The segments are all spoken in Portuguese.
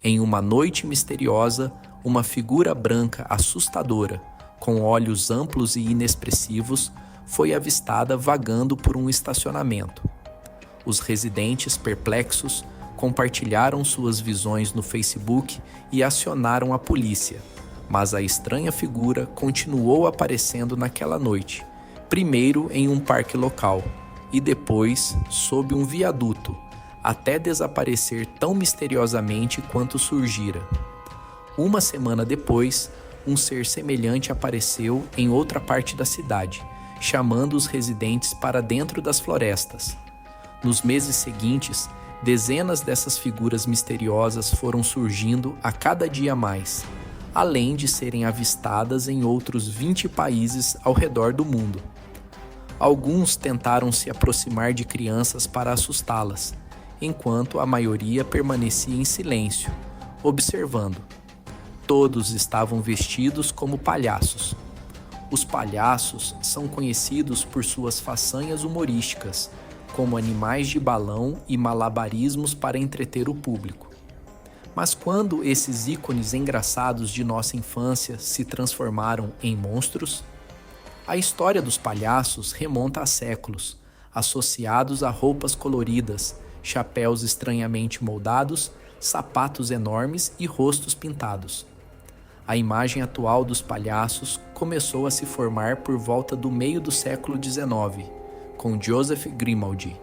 Em uma noite misteriosa, uma figura branca assustadora, com olhos amplos e inexpressivos, foi avistada vagando por um estacionamento. Os residentes, perplexos, compartilharam suas visões no Facebook e acionaram a polícia, mas a estranha figura continuou aparecendo naquela noite, primeiro em um parque local e depois sob um viaduto, até desaparecer tão misteriosamente quanto surgira. Uma semana depois, um ser semelhante apareceu em outra parte da cidade, chamando os residentes para dentro das florestas. Nos meses seguintes, dezenas dessas figuras misteriosas foram surgindo a cada dia mais, além de serem avistadas em outros 20 países ao redor do mundo. Alguns tentaram se aproximar de crianças para assustá-las, enquanto a maioria permanecia em silêncio, observando. Todos estavam vestidos como palhaços. Os palhaços são conhecidos por suas façanhas humorísticas, como animais de balão e malabarismos para entreter o público. Mas quando esses ícones engraçados de nossa infância se transformaram em monstros? A história dos palhaços remonta a séculos, associados a roupas coloridas, chapéus estranhamente moldados, sapatos enormes e rostos pintados. A imagem atual dos palhaços começou a se formar por volta do meio do século XIX, com Joseph Grimaldi,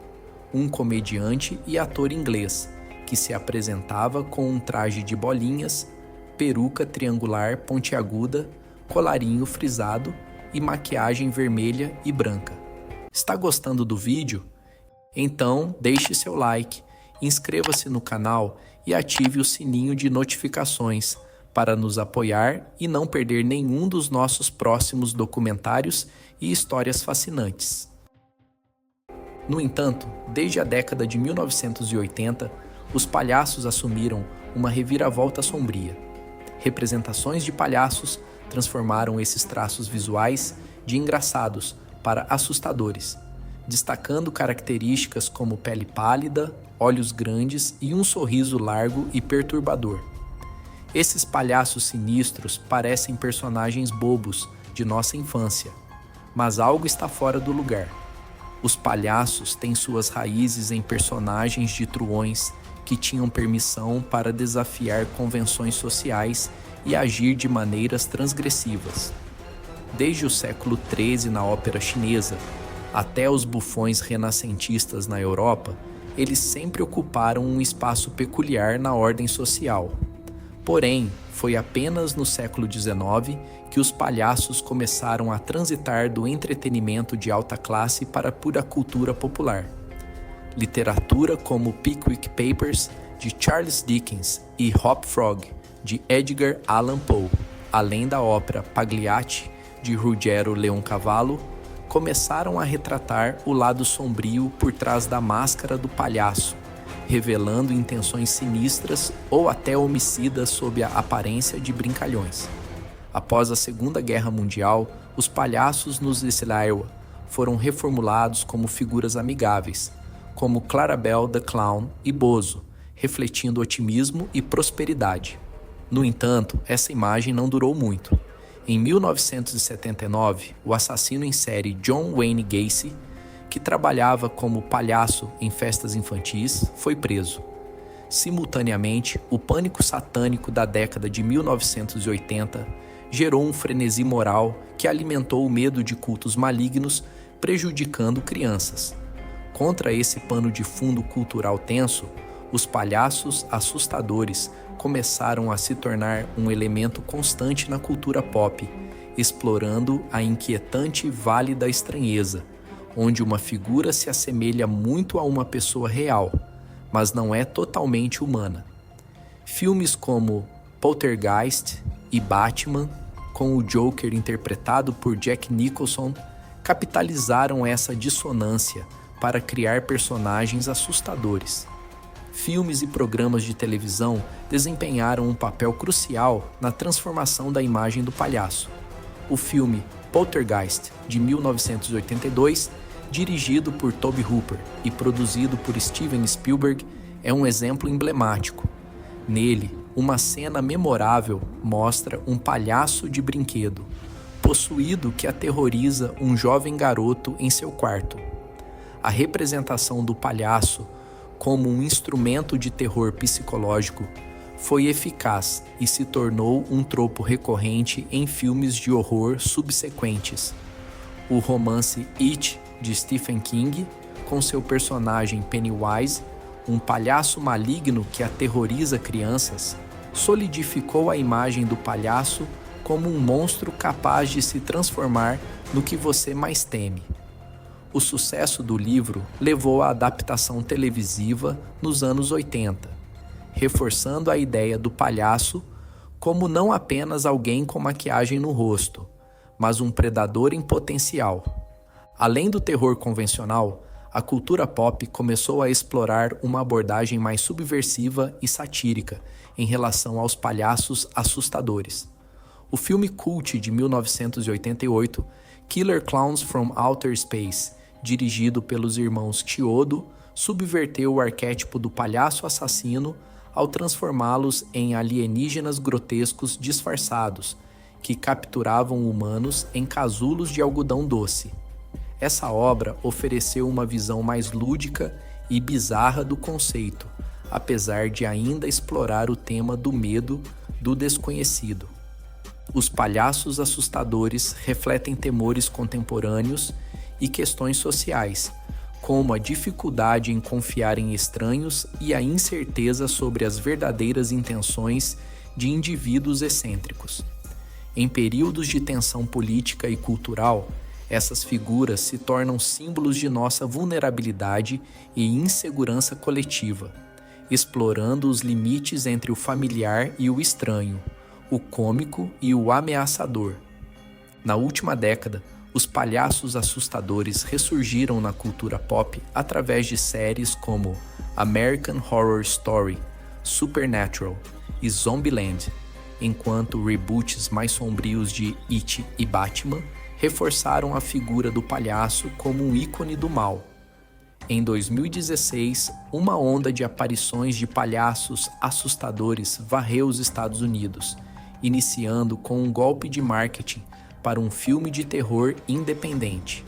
um comediante e ator inglês, que se apresentava com um traje de bolinhas, peruca triangular pontiaguda, colarinho frisado e maquiagem vermelha e branca. Está gostando do vídeo? Então deixe seu like, inscreva-se no canal e ative o sininho de notificações para nos apoiar e não perder nenhum dos nossos próximos documentários e histórias fascinantes. No entanto, desde a década de 1980, os palhaços assumiram uma reviravolta sombria. Representações de palhaços transformaram esses traços visuais de engraçados para assustadores, destacando características como pele pálida, olhos grandes e um sorriso largo e perturbador. Esses palhaços sinistros parecem personagens bobos de nossa infância, mas algo está fora do lugar. Os palhaços têm suas raízes em personagens de truões que tinham permissão para desafiar convenções sociais e agir de maneiras transgressivas. Desde o século XIII na ópera chinesa, até os bufões renascentistas na Europa, eles sempre ocuparam um espaço peculiar na ordem social. Porém, foi apenas no século XIX que os palhaços começaram a transitar do entretenimento de alta classe para a pura cultura popular. Literatura como Pickwick Papers, de Charles Dickens, e Hop Frog, de Edgar Allan Poe, além da ópera Pagliacci, de Ruggero Leoncavallo, começaram a retratar o lado sombrio por trás da máscara do palhaço, revelando intenções sinistras ou até homicidas sob a aparência de brincalhões. Após a Segunda Guerra Mundial, os palhaços nos Israel foram reformulados como figuras amigáveis, como Clarabelle the Clown e Bozo, refletindo otimismo e prosperidade. No entanto, essa imagem não durou muito. Em 1979, o assassino em série John Wayne Gacy, que trabalhava como palhaço em festas infantis, foi preso. Simultaneamente, o pânico satânico da década de 1980 gerou um frenesi moral que alimentou o medo de cultos malignos, prejudicando crianças. Contra esse pano de fundo cultural tenso, os palhaços assustadores começaram a se tornar um elemento constante na cultura pop, explorando a inquietante Vale da Estranheza, onde uma figura se assemelha muito a uma pessoa real, mas não é totalmente humana. Filmes como Poltergeist e Batman, com o Joker interpretado por Jack Nicholson, capitalizaram essa dissonância para criar personagens assustadores. Filmes e programas de televisão desempenharam um papel crucial na transformação da imagem do palhaço. O filme Poltergeist, de 1982, dirigido por Tobe Hooper e produzido por Steven Spielberg, é um exemplo emblemático. Nele, Uma cena memorável mostra um palhaço de brinquedo, possuído, que aterroriza um jovem garoto em seu quarto. A representação do palhaço como um instrumento de terror psicológico foi eficaz e se tornou um tropo recorrente em filmes de horror subsequentes. O romance It, de Stephen King, com seu personagem Pennywise, um palhaço maligno que aterroriza crianças, solidificou a imagem do palhaço como um monstro capaz de se transformar no que você mais teme. O sucesso do livro levou à adaptação televisiva nos anos 80, reforçando a ideia do palhaço como não apenas alguém com maquiagem no rosto, mas um predador em potencial. Além do terror convencional, a cultura pop começou a explorar uma abordagem mais subversiva e satírica em relação aos palhaços assustadores. O filme cult de 1988, Killer Clowns from Outer Space, dirigido pelos irmãos Chiodo, subverteu o arquétipo do palhaço assassino ao transformá-los em alienígenas grotescos disfarçados, que capturavam humanos em casulos de algodão doce. Essa obra ofereceu uma visão mais lúdica e bizarra do conceito, apesar de ainda explorar o tema do medo do desconhecido. Os palhaços assustadores refletem temores contemporâneos e questões sociais, como a dificuldade em confiar em estranhos e a incerteza sobre as verdadeiras intenções de indivíduos excêntricos. Em períodos de tensão política e cultural, essas figuras se tornam símbolos de nossa vulnerabilidade e insegurança coletiva, explorando os limites entre o familiar e o estranho, o cômico e o ameaçador. Na última década, os palhaços assustadores ressurgiram na cultura pop através de séries como American Horror Story, Supernatural e Zombieland, enquanto reboots mais sombrios de It e Batman reforçaram a figura do palhaço como um ícone do mal. Em 2016, uma onda de aparições de palhaços assustadores varreu os Estados Unidos, iniciando com um golpe de marketing para um filme de terror independente.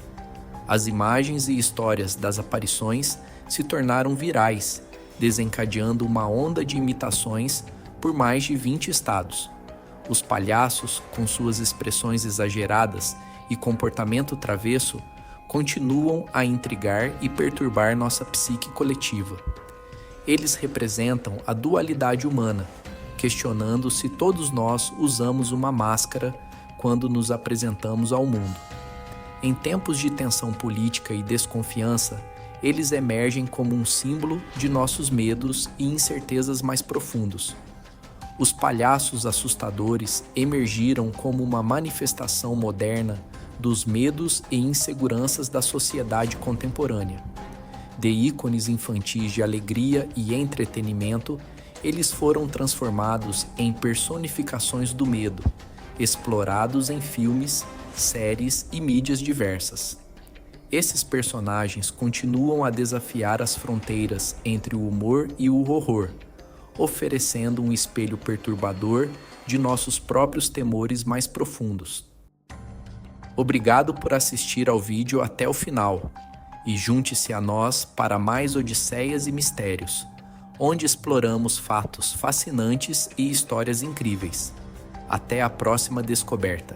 As imagens e histórias das aparições se tornaram virais, desencadeando uma onda de imitações por mais de 20 estados. Os palhaços, com suas expressões exageradas e comportamento travesso, continuam a intrigar e perturbar nossa psique coletiva. Eles representam a dualidade humana, questionando se todos nós usamos uma máscara quando nos apresentamos ao mundo. Em tempos de tensão política e desconfiança, eles emergem como um símbolo de nossos medos e incertezas mais profundos. Os palhaços assustadores emergiram como uma manifestação moderna dos medos e inseguranças da sociedade contemporânea. De ícones infantis de alegria e entretenimento, eles foram transformados em personificações do medo, explorados em filmes, séries e mídias diversas. Esses personagens continuam a desafiar as fronteiras entre o humor e o horror, oferecendo um espelho perturbador de nossos próprios temores mais profundos. Obrigado por assistir ao vídeo até o final e junte-se a nós para mais Odisseias e Mistérios, onde exploramos fatos fascinantes e histórias incríveis. Até a próxima descoberta.